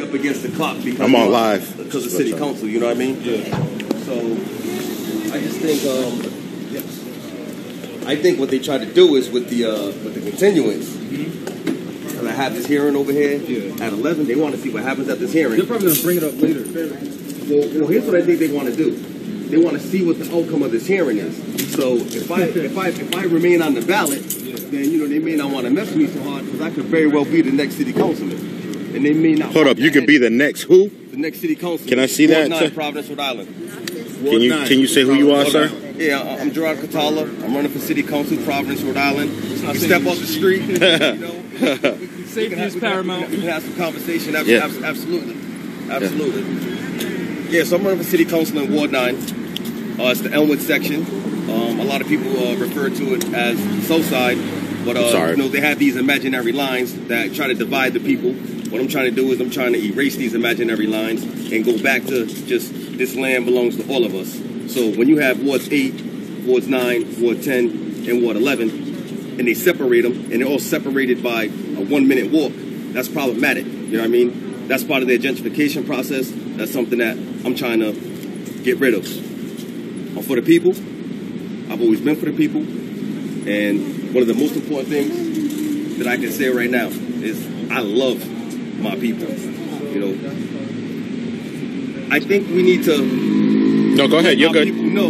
Up against the clock because I'm on live because of city council. You know what I mean? Yeah. So I just think I think what they try to do is with the continuance. And I have this hearing over here at 11. They want to see what happens at this hearing. They're probably gonna bring it up later. Well, here's what I think they want to do. They want to see what the outcome of this hearing is. So if I remain on the ballot, then they may not want to mess with me so hard because I could very well be the next city councilman, and they may not. Hold up, you could be the next who? The next city councilman. Can I see that? Ward 9, Providence, Rhode Island. Can you say who you are, sir? Yeah, I'm Gerard Catala. I'm running for city council, Providence, Rhode Island. We step off the street, Safety is paramount. We can have some conversation. Yeah. Absolutely. Yeah, so I'm running for city council in Ward 9. It's the Elmwood section. A lot of people refer to it as Southside, but they have these imaginary lines that try to divide the people. What I'm trying to do is I'm trying to erase these imaginary lines and go back to just this land belongs to all of us. So when you have Wards 8, Wards 9, Ward 10, and Ward 11, and they separate them, and they're all separated by a 1-minute walk, that's problematic. You know what I mean? That's part of their gentrification process. That's something that I'm trying to get rid of. I'm for the people. I've always been for the people. And one of the most important things that I can say right now is I love my people. I think we need to No, go ahead. You're good. People know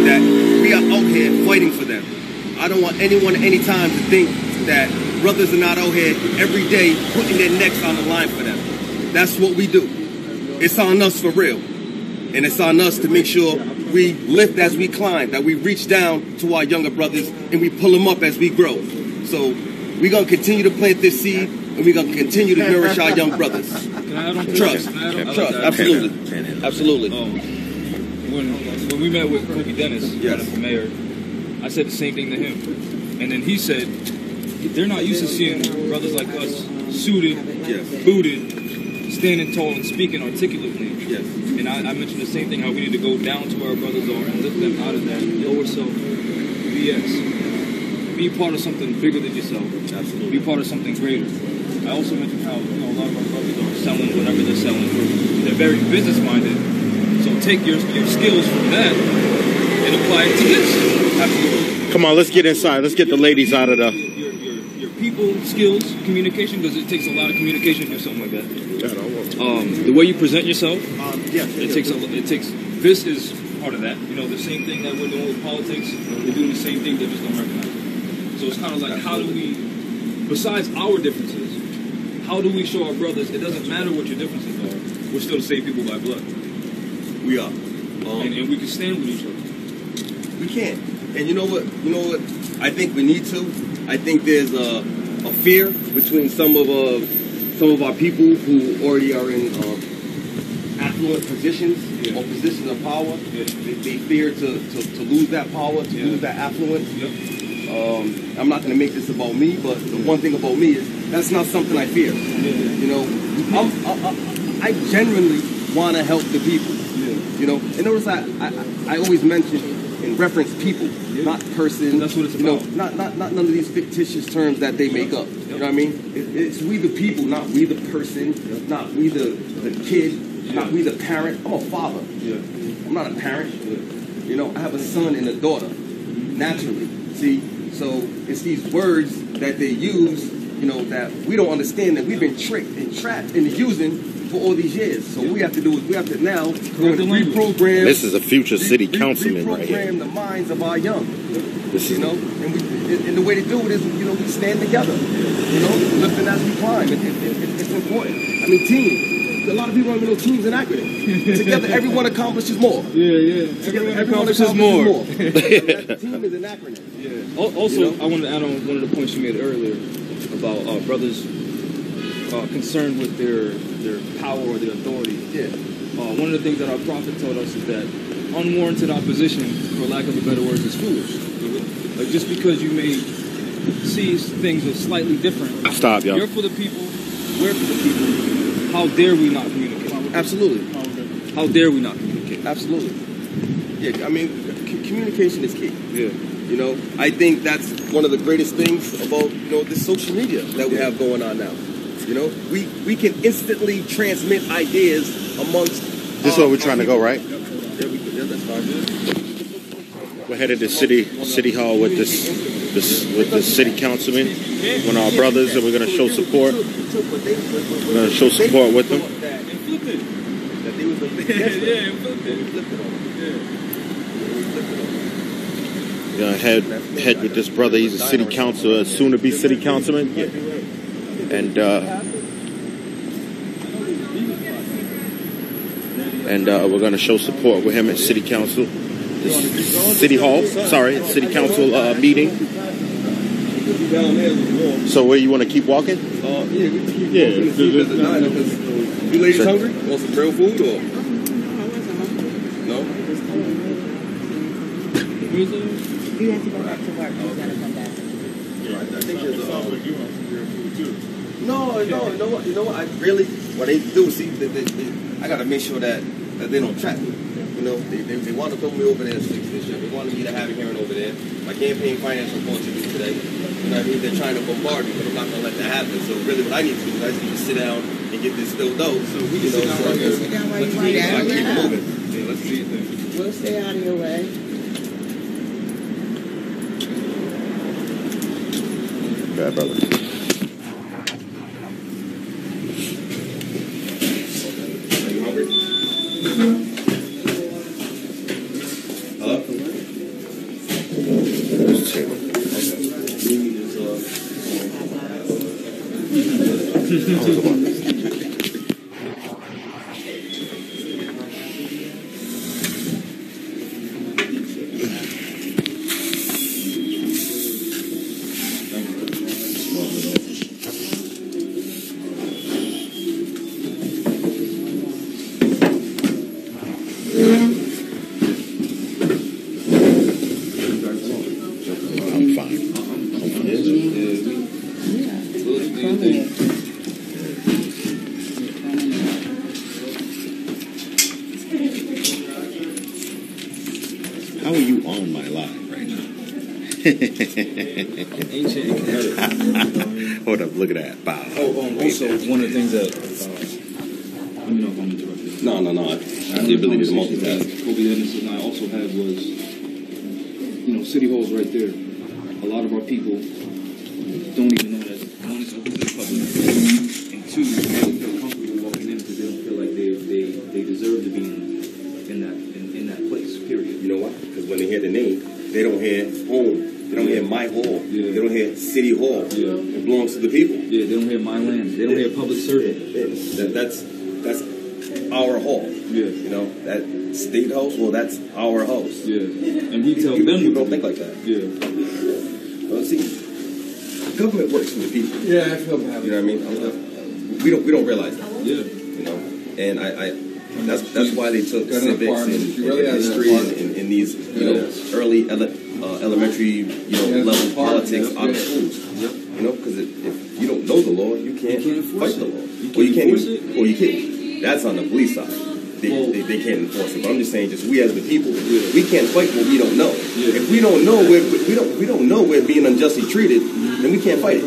that we are out here fighting for them. I don't want anyone at any time to think that brothers are not out here every day putting their necks on the line for them. That's what we do. It's on us for real. And it's on us to make sure we lift as we climb, that we reach down to our younger brothers and we pull them up as we grow. So we're going to continue to plant this seed and we're going to continue to nourish our young brothers. Can I add on to Trust. Absolutely. Absolutely. When we met with Kobe Dennis, the mayor, I said the same thing to him. And then he said, they're not used to seeing brothers like us suited, booted, standing tall and speaking articulately. Yes. And I mentioned the same thing, how we need to go down to where our brothers are and lift them out of that lower self BS. Be part of something bigger than yourself. Absolutely. Be part of something greater. I also mentioned how a lot of our brothers are selling whatever they're selling. They're very business minded. So take your skills from that and apply it to this. Absolutely. Come on, let's get inside. Let's get the ladies out of the... Your people skills, communication, because it takes a lot of communication to do something like that. The way you present yourself, it takes. This is part of that. The same thing that we're doing with politics. They're doing the same thing. They just don't recognize it. So it's kind of like, how do we, besides our differences, how do we show our brothers it doesn't matter what your differences are, we're still the same people by blood. We are, and we can stand with each other. We can. And you know what? I think we need to. I think there's a fear between some of our people who already are in affluent positions or positions of power. They fear to lose that power, to lose that affluence. I'm not going to make this about me, but the one thing about me is that's not something I fear. I genuinely want to help the people. And notice I always mention and reference people, not person. That's what it's about. Not none of these fictitious terms that they make up. You know what I mean? It's we the people, not we the person, not we the kid, not we the parent. I'm a father. I'm not a parent. I have a son and a daughter, naturally. See, so it's these words that they use, that we don't understand, that we've been tricked and trapped into using for all these years. So what we have to do is we have to now go and reprogram. This is a future city councilman right here. Reprogram the minds of our young. And the way to do it is, we stand together. Lifting as we climb. It's important. I mean, team. A lot of people don't even know team's an acronym. Together, everyone accomplishes more. Together, everyone accomplishes more. Team is an acronym. Also, I wanted to add on one of the points you made earlier about brothers concerned with their power or their authority. One of the things that our prophet told us is that unwarranted opposition, for lack of a better word, is foolish. Like, just because you may see things are slightly different. Stop, y'all. You're for the people, we're for the people. How dare we not communicate? Absolutely. How dare we not communicate? Absolutely. Yeah, I mean, communication is key. Yeah. I think that's one of the greatest things about, this social media that we have going on now. You know, we can instantly transmit ideas amongst. This is where we're trying to go, right? Yeah, that's fine. We're headed to City Hall with the city councilmen, one of our brothers, and we're going to show support. We're going to show support with them. We're going to head with this brother. He's a city councilor, soon to be city councilman. Yeah. And we're going to show support with him at City Council, City Council meeting. So where you want to keep walking? Yeah. You ladies hungry? Want some real food or? No? You have to go back to work. You gotta come back. I think there's No, you know what? What they do, see, I gotta make sure that they don't trap me. You know, they want to throw me over there and fix this shit. They wanted me to have a hearing over there. My campaign finance report to me today. You know what I mean? They're trying to bombard me, but I'm not gonna let that happen. So really, what I need to do is I just need to sit down and get this filled out. So we can sit down right here. Sit down while you write I keep it. moving. Yeah, let's see it then. We'll stay out of your way. Bad brother. Are you hungry? Hello? This table. I'm fine. How are you on my live right now? Hold up, look at that. Bow. Also, one of the things that, let me know if I'm interrupting. No. I have the ability to multitask. Kobe Anderson and I also had was, you know, City Hall's right there. A lot of our people don't even know that one is open to the public, and two, they don't feel comfortable walking in because they don't feel like they deserve to be in that place. Period. You know why? Because when they hear the name, they don't hear home. They don't hear my hall. Yeah. They don't hear City Hall. Yeah. It belongs to the people. Yeah, they don't hear my land. They don't hear public servant. That's our hall. Yeah. You know, that state house, well, that's our house. Yeah. And we tell them people don't think like that. Yeah. Well, see, government works for the people. Yeah, I feel bad. You know what I mean? We don't realize that. Yeah. You know, and that's why they took civics and history and these early elementary level politics out of schools. Yep. You know, because if you don't know the law, you can't fight the law. You can't. That's on the police side. They can't enforce it. But I'm just saying, just we as the people, we can't fight what we don't know. Yeah. If we don't know we don't know we're being unjustly treated, then we can't fight it.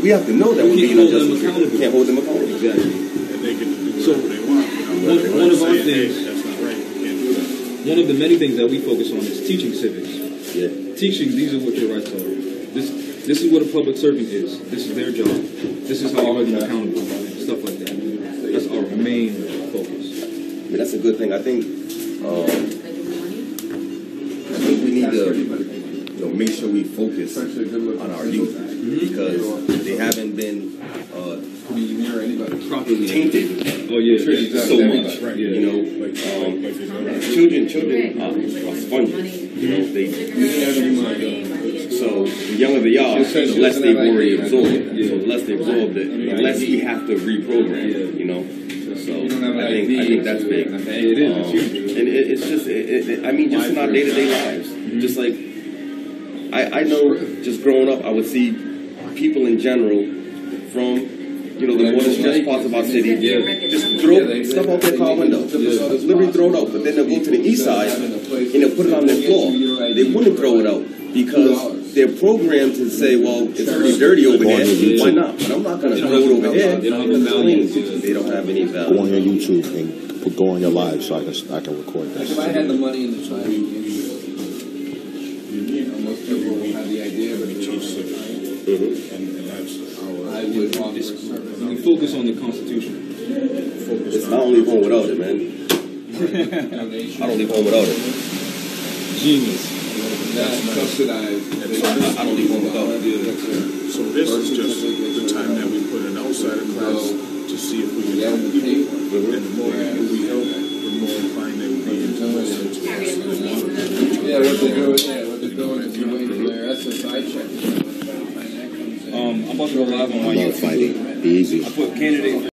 We have to know that we're being unjustly treated. We can't hold them accountable. Exactly. And they get to do whatever they want. One of our things, that's not right. You can't do that. one of the many things that we focus on is teaching civics. Yeah. Teaching, these are what your rights are. This is what a public servant is. This is their job. This is how you hold them accountable. Stuff like that. That's our main focus. I mean, that's a good thing. I think we need to make sure we focus on our youth because they haven't been properly tainted. Oh yeah, so much. Right. Yeah. You know, children are sponges. You know, so the younger they are, the less they've already absorbed. So the less they absorb, the less we have to reprogram. You know. So I think that's big. And it's just, I mean, just in our day-to-day lives. Just like, I know, just growing up, I would see people in general from, the more distressed parts of our city, just throw stuff out their car window. Literally throw it out. But then they'll go to the east side and they'll put it on their floor. They wouldn't throw it out because they're programmed to say, well, it's pretty dirty over here. Why not? But I'm not going to throw it over here. They don't have value. They don't have any value. Go on your YouTube and go on your live so I can record this. If I had the money in the time, most people will have the idea, but it's I would offer service. We focus on the Constitution. I don't leave home without it, man. I don't leave home without it. Genius. That's subsidized. I don't leave home without it. So this is just the time that we put in outside of class to see if we can help people. And the more people we help, the more inclined they will be into listening to us. Yeah, what they're doing is you're waiting for their SSI check. I'm about to go live on my I love fighting. Be easy. I put candidate